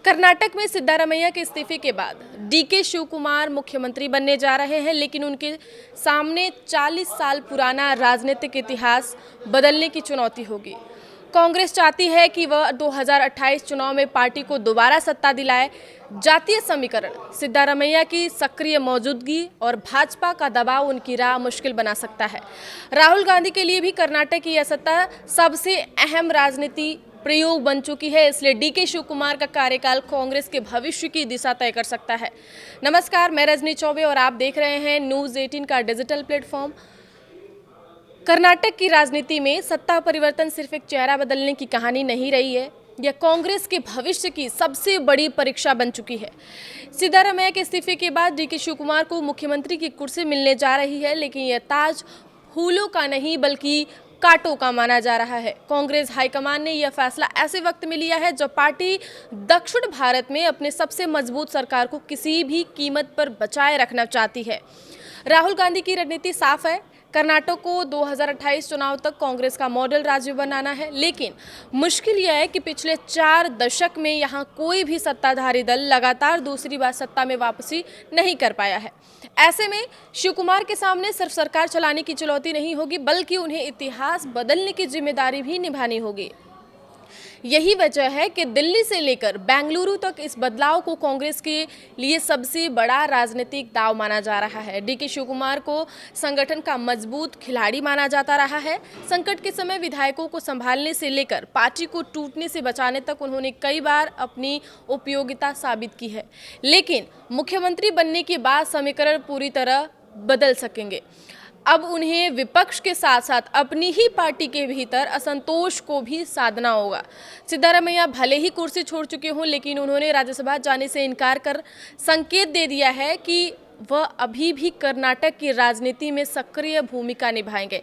कर्नाटक में सिद्धारमैया के इस्तीफे के बाद डीके शिवकुमार मुख्यमंत्री बनने जा रहे हैं, लेकिन उनके सामने 40 साल पुराना राजनीतिक इतिहास बदलने की चुनौती होगी। कांग्रेस चाहती है कि वह 2028 चुनाव में पार्टी को दोबारा सत्ता दिलाए। जातीय समीकरण, सिद्धारमैया की सक्रिय मौजूदगी और भाजपा का दबाव उनकी राह मुश्किल बना सकता है। राहुल गांधी के लिए भी कर्नाटक की यह सत्ता सबसे अहम राजनीति प्रयोग बन चुकी है, इसलिए डीके शिवकुमार का कार्यकाल कांग्रेस के भविष्य की दिशा तय कर सकता है। नमस्कार, मैं रजनी चौबे और आप देख रहे हैं न्यूज़ 18 का डिजिटल प्लेटफॉर्म। कर्नाटक की राजनीति में सत्ता परिवर्तन सिर्फ एक चेहरा बदलने की कहानी नहीं रही है, यह कांग्रेस के भविष्य की सबसे बड़ी परीक्षा बन चुकी है। सिद्धारमैया के इस्तीफे के बाद डीके शिवकुमार को मुख्यमंत्री की कुर्सी मिलने जा रही है, लेकिन यह ताज फूलों का नहीं बल्कि कांटों का माना जा रहा है। कांग्रेस हाईकमान ने यह फैसला ऐसे वक्त में लिया है जब पार्टी दक्षिण भारत में अपने सबसे मजबूत सरकार को किसी भी कीमत पर बचाए रखना चाहती है। राहुल गांधी की रणनीति साफ है, कर्नाटक को 2028 चुनाव तक कांग्रेस का मॉडल राज्य बनाना है, लेकिन मुश्किल यह है कि पिछले 4 दशक में यहां कोई भी सत्ताधारी दल लगातार दूसरी बार सत्ता में वापसी नहीं कर पाया है। ऐसे में शिवकुमार के सामने सिर्फ सरकार चलाने की चुनौती नहीं होगी, बल्कि उन्हें इतिहास बदलने की जिम्मेदारी भी निभानी होगी। यही वजह है कि दिल्ली से लेकर बेंगलुरु तक इस बदलाव को कांग्रेस के लिए सबसे बड़ा राजनीतिक दांव माना जा रहा है। डीके शिवकुमार को संगठन का मजबूत खिलाड़ी माना जाता रहा है। संकट के समय विधायकों को संभालने से लेकर पार्टी को टूटने से बचाने तक उन्होंने कई बार अपनी उपयोगिता साबित की है, लेकिन मुख्यमंत्री बनने के बाद समीकरण पूरी तरह बदल सकेंगे। अब उन्हें विपक्ष के साथ साथ अपनी ही पार्टी के भीतर असंतोष को भी साधना होगा। सिद्धारमैया भले ही कुर्सी छोड़ चुके हों, लेकिन उन्होंने राज्यसभा जाने से इनकार कर संकेत दे दिया है कि वह अभी भी कर्नाटक की राजनीति में सक्रिय भूमिका निभाएंगे।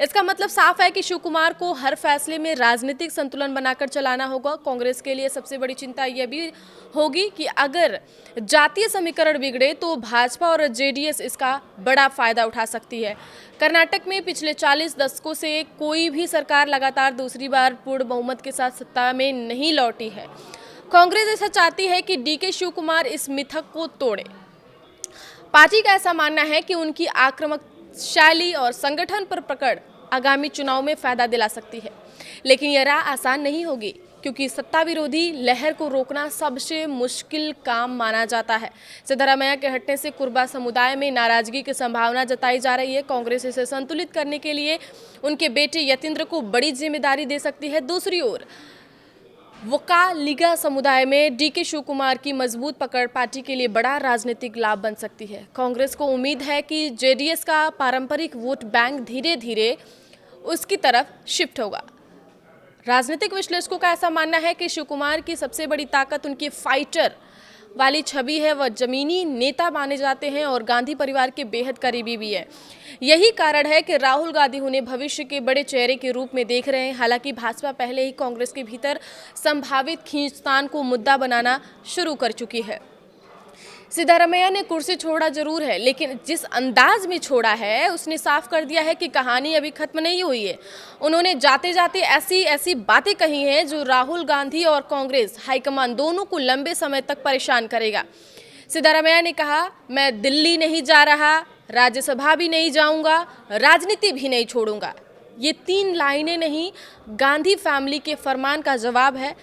इसका मतलब साफ है कि शिवकुमार को हर फैसले में राजनीतिक संतुलन बनाकर चलाना होगा। कांग्रेस के लिए सबसे बड़ी चिंता यह भी होगी कि अगर जातीय समीकरण बिगड़े तो भाजपा और जेडीएस इसका बड़ा फायदा उठा सकती है। कर्नाटक में पिछले 40 दशकों से कोई भी सरकार लगातार दूसरी बार पूर्ण बहुमत के साथ सत्ता में नहीं लौटी है। कांग्रेस ऐसा चाहती है कि डीके शिवकुमार इस मिथक को तोड़े। पार्टी का ऐसा मानना है कि उनकी आक्रामक शैली और संगठन पर पकड़ आगामी चुनाव में फायदा दिला सकती है, लेकिन यह राह आसान नहीं होगी, क्योंकि सत्ता विरोधी लहर को रोकना सबसे मुश्किल काम माना जाता है। सिद्धारमैया के हटने से कुर्बा समुदाय में नाराजगी की संभावना जताई जा रही है। कांग्रेस इसे संतुलित करने के लिए उनके बेटे यतींद्र को बड़ी जिम्मेदारी दे सकती है। दूसरी ओर वोकालिगा समुदाय में डीके शिवकुमार की मजबूत पकड़ पार्टी के लिए बड़ा राजनीतिक लाभ बन सकती है। कांग्रेस को उम्मीद है कि जेडीएस का पारंपरिक वोट बैंक धीरे धीरे उसकी तरफ शिफ्ट होगा। राजनीतिक विश्लेषकों का ऐसा मानना है कि शिवकुमार की सबसे बड़ी ताकत उनकी फाइटर वाली छवि है। वह जमीनी नेता माने जाते हैं और गांधी परिवार के बेहद करीबी भी है। यही कारण है कि राहुल गांधी उन्हें भविष्य के बड़े चेहरे के रूप में देख रहे हैं। हालांकि भाजपा पहले ही कांग्रेस के भीतर संभावित खींचतान को मुद्दा बनाना शुरू कर चुकी है। सिद्धारमैया ने कुर्सी छोड़ा जरूर है, लेकिन जिस अंदाज में छोड़ा है उसने साफ कर दिया है कि कहानी अभी खत्म नहीं हुई है। उन्होंने जाते जाते ऐसी बातें कही हैं जो राहुल गांधी और कांग्रेस हाईकमान दोनों को लंबे समय तक परेशान करेगा। सिद्धारमैया ने कहा, मैं दिल्ली नहीं जा रहा, राज्यसभा भी नहीं जाऊंगा, राजनीति भी नहीं छोड़ूंगा। ये 3 लाइनें नहीं, गांधी फैमिली के फरमान का जवाब है।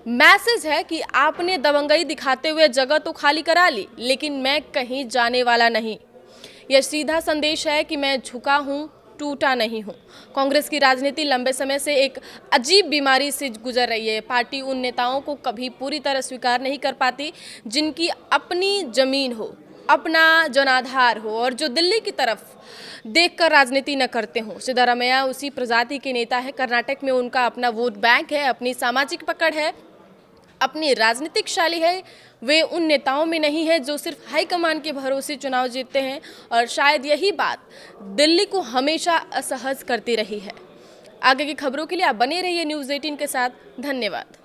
मैसेज है कि आपने दबंगई दिखाते हुए जगह तो खाली करा ली, लेकिन मैं कहीं जाने वाला नहीं। यह सीधा संदेश है कि मैं झुका हूँ, टूटा नहीं हूँ। कांग्रेस की राजनीति लंबे समय से एक अजीब बीमारी से गुजर रही है। पार्टी उन नेताओं को कभी पूरी तरह स्वीकार नहीं कर पाती जिनकी अपनी जमीन हो, अपना जनाधार हो और जो दिल्ली की तरफ देखकर राजनीति न करते हों। सिद्धारमैया उसी प्रजाति के नेता है। कर्नाटक में उनका अपना वोट बैंक है, अपनी सामाजिक पकड़ है, अपनी राजनीतिक शैली है। वे उन नेताओं में नहीं है जो सिर्फ हाईकमान के भरोसे चुनाव जीतते हैं, और शायद यही बात दिल्ली को हमेशा असहज करती रही है। आगे की खबरों के लिए आप बने रहिए न्यूज़ 18 के साथ। धन्यवाद।